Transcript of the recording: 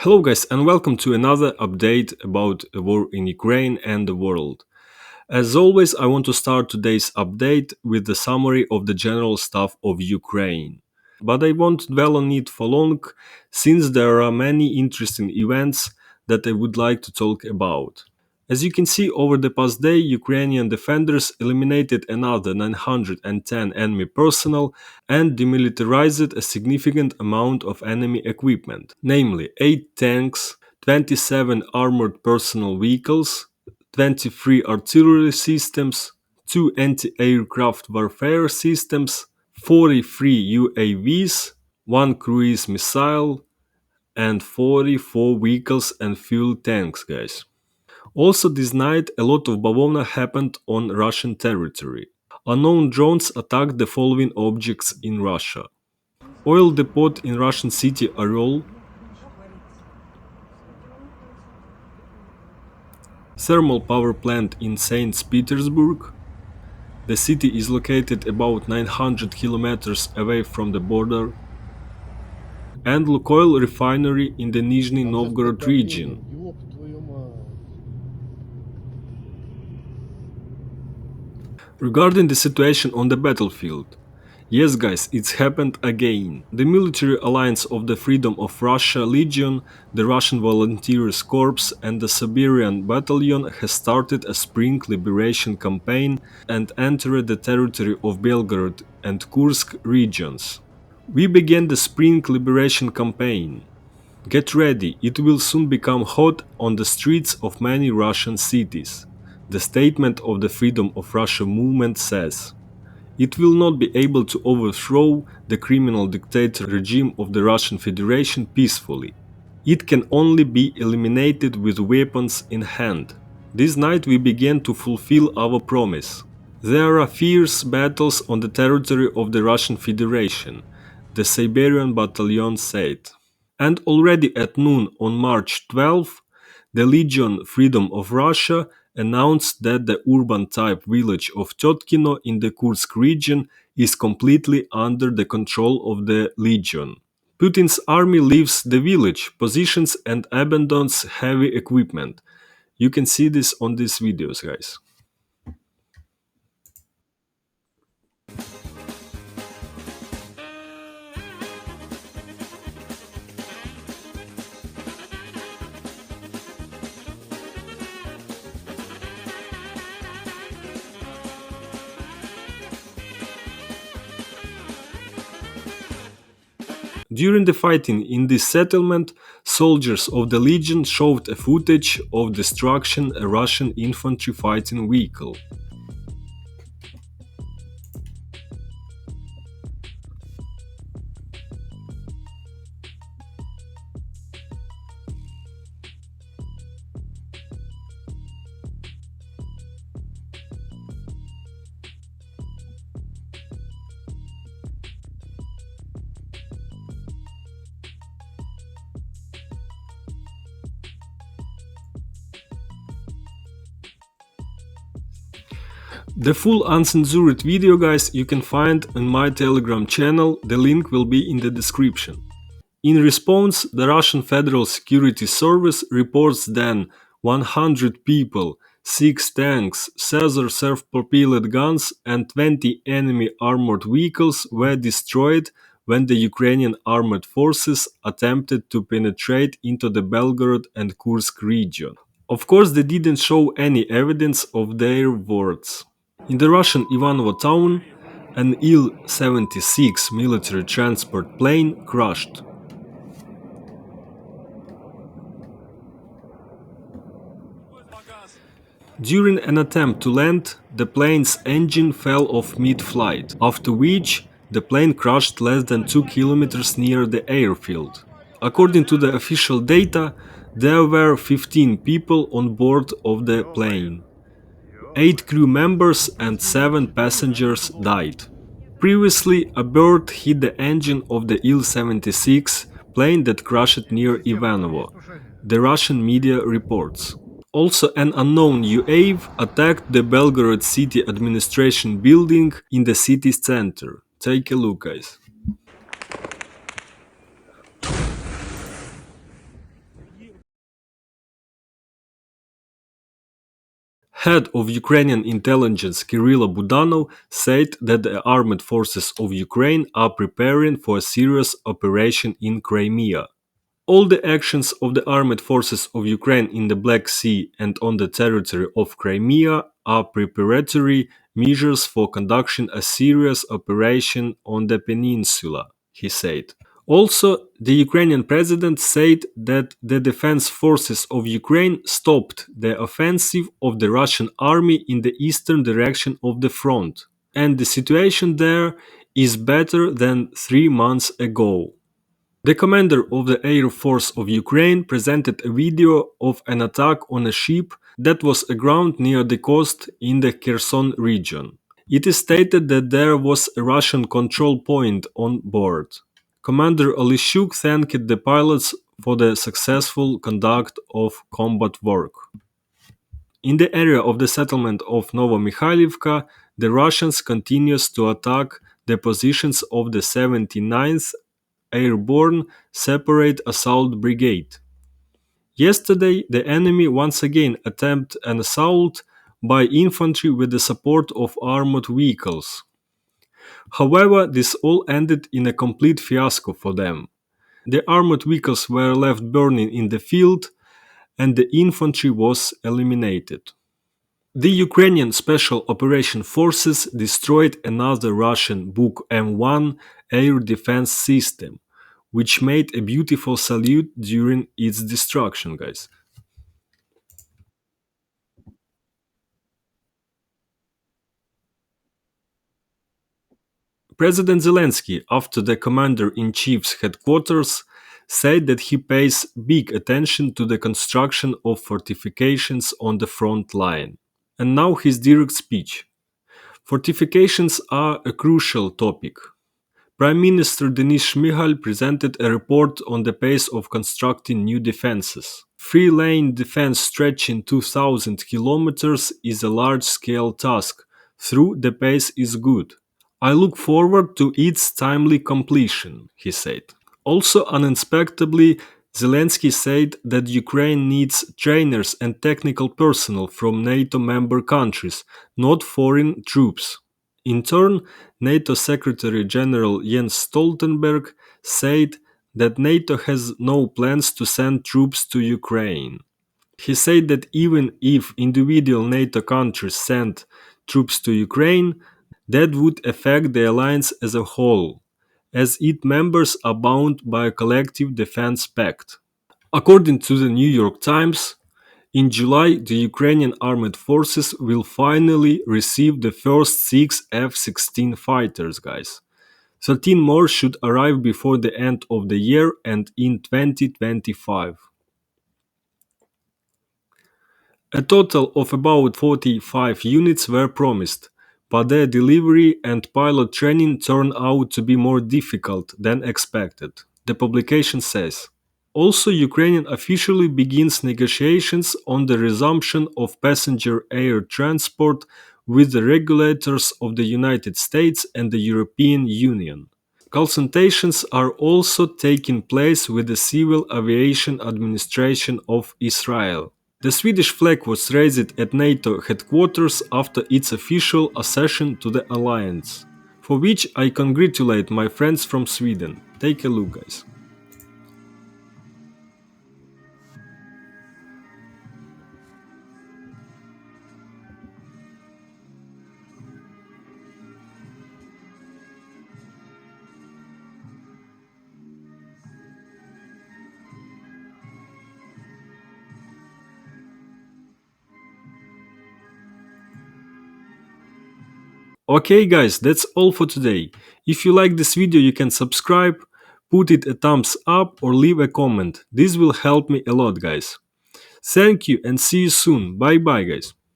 Hello guys and welcome to another update about a war in Ukraine and the world. As always, I want to start today's update with the summary of the general staff of Ukraine. But I won't dwell on it for long, since there are many interesting events that I would like to talk about. As you can see, over the past day, Ukrainian defenders eliminated another 910 enemy personnel and demilitarized a significant amount of enemy equipment, namely 8 tanks, 27 armored personnel vehicles, 23 artillery systems, 2 anti-aircraft warfare systems, 43 UAVs, 1 cruise missile, and 44 vehicles and fuel tanks, guys. Also this night a lot of bavovna happened on Russian territory. Unknown drones attacked the following objects in Russia. Oil depot in Russian city Oryol, thermal power plant in St. Petersburg. The city is located about 900 kilometers away from the border. And Lukoil refinery in the Nizhny Novgorod region. Regarding the situation on the battlefield, yes guys, it's happened again. The military alliance of the Freedom of Russia Legion, the Russian Volunteers Corps and the Siberian Battalion has started a spring liberation campaign and entered the territory of Belgorod and Kursk regions. We began the spring liberation campaign. Get ready, it will soon become hot on the streets of many Russian cities. The statement of the Freedom of Russia movement says, "It will not be able to overthrow the criminal dictator regime of the Russian Federation peacefully. It can only be eliminated with weapons in hand." This night we began to fulfill our promise. There are fierce battles on the territory of the Russian Federation, the Siberian Battalion said. And already at noon on March 12, the Legion Freedom of Russia announced that the urban-type village of Tyotkino in the Kursk region is completely under the control of the Legion. Putin's army leaves the village, positions and abandons heavy equipment. You can see this on these videos, guys. During the fighting in this settlement, soldiers of the Legion showed a footage of destruction a Russian infantry fighting vehicle. The full uncensored video, guys, you can find on my Telegram channel, the link will be in the description. In response, the Russian Federal Security Service reports that 100 people, 6 tanks, Caesar self-propelled guns and 20 enemy armored vehicles were destroyed when the Ukrainian armed forces attempted to penetrate into the Belgorod and Kursk region. Of course, they didn't show any evidence of their words. In the Russian Ivanovo town, an Il-76 military transport plane crashed. During an attempt to land, the plane's engine fell off mid-flight, after which the plane crashed less than 2 kilometers near the airfield. According to the official data, there were 15 people on board of the plane. 8 crew members and 7 passengers died. Previously, a bird hit the engine of the Il-76 plane that crashed near Ivanovo, the Russian media reports. Also, an unknown UAV attacked the Belgorod city administration building in the city center. Take a look, guys. Head of Ukrainian intelligence Kirill Budanov said that the armed forces of Ukraine are preparing for a serious operation in Crimea. All the actions of the armed forces of Ukraine in the Black Sea and on the territory of Crimea are preparatory measures for conducting a serious operation on the peninsula, he said. Also, the Ukrainian president said that the defense forces of Ukraine stopped the offensive of the Russian army in the eastern direction of the front, and the situation there is better than 3 months ago. The commander of the Air Force of Ukraine presented a video of an attack on a ship that was aground near the coast in the Kherson region. It is stated that there was a Russian control point on board. Commander Oleshchuk thanked the pilots for the successful conduct of combat work. In the area of the settlement of Novomikhailivka, the Russians continues to attack the positions of the 79th Airborne Separate Assault Brigade. Yesterday, the enemy once again attempted an assault by infantry with the support of armored vehicles. However, this all ended in a complete fiasco for them. The armored vehicles were left burning in the field, and the infantry was eliminated. The Ukrainian Special Operation Forces destroyed another Russian Buk M1 air defense system, which made a beautiful salute during its destruction, guys. President Zelensky, after the commander-in-chief's headquarters, said that he pays big attention to the construction of fortifications on the front line. And now his direct speech. Fortifications are a crucial topic. Prime Minister Denis Shmyhal presented a report on the pace of constructing new defenses. Three-lane defense stretching 2,000 kilometers is a large-scale task, though the pace is good. I look forward to its timely completion, he said. Also, unexpectedly, Zelensky said that Ukraine needs trainers and technical personnel from NATO member countries, not foreign troops. In turn, NATO Secretary General Jens Stoltenberg said that NATO has no plans to send troops to Ukraine. He said that even if individual NATO countries sent troops to Ukraine, that would affect the alliance as a whole, as its members are bound by a collective defense pact. According to the New York Times, in July, the Ukrainian armed forces will finally receive the first 6 F-16 fighters, guys. 13 more should arrive before the end of the year and in 2025. A total of about 45 units were promised, but their delivery and pilot training turned out to be more difficult than expected, the publication says. Also, Ukraine officially begins negotiations on the resumption of passenger air transport with the regulators of the United States and the European Union. Consultations are also taking place with the Civil Aviation Administration of Israel. The Swedish flag was raised at NATO headquarters after its official accession to the alliance, for which I congratulate my friends from Sweden. Take a look, guys. Okay guys, that's all for today. If you like this video you can subscribe, put it a thumbs up or leave a comment. This will help me a lot guys. Thank you and see you soon. Bye bye guys.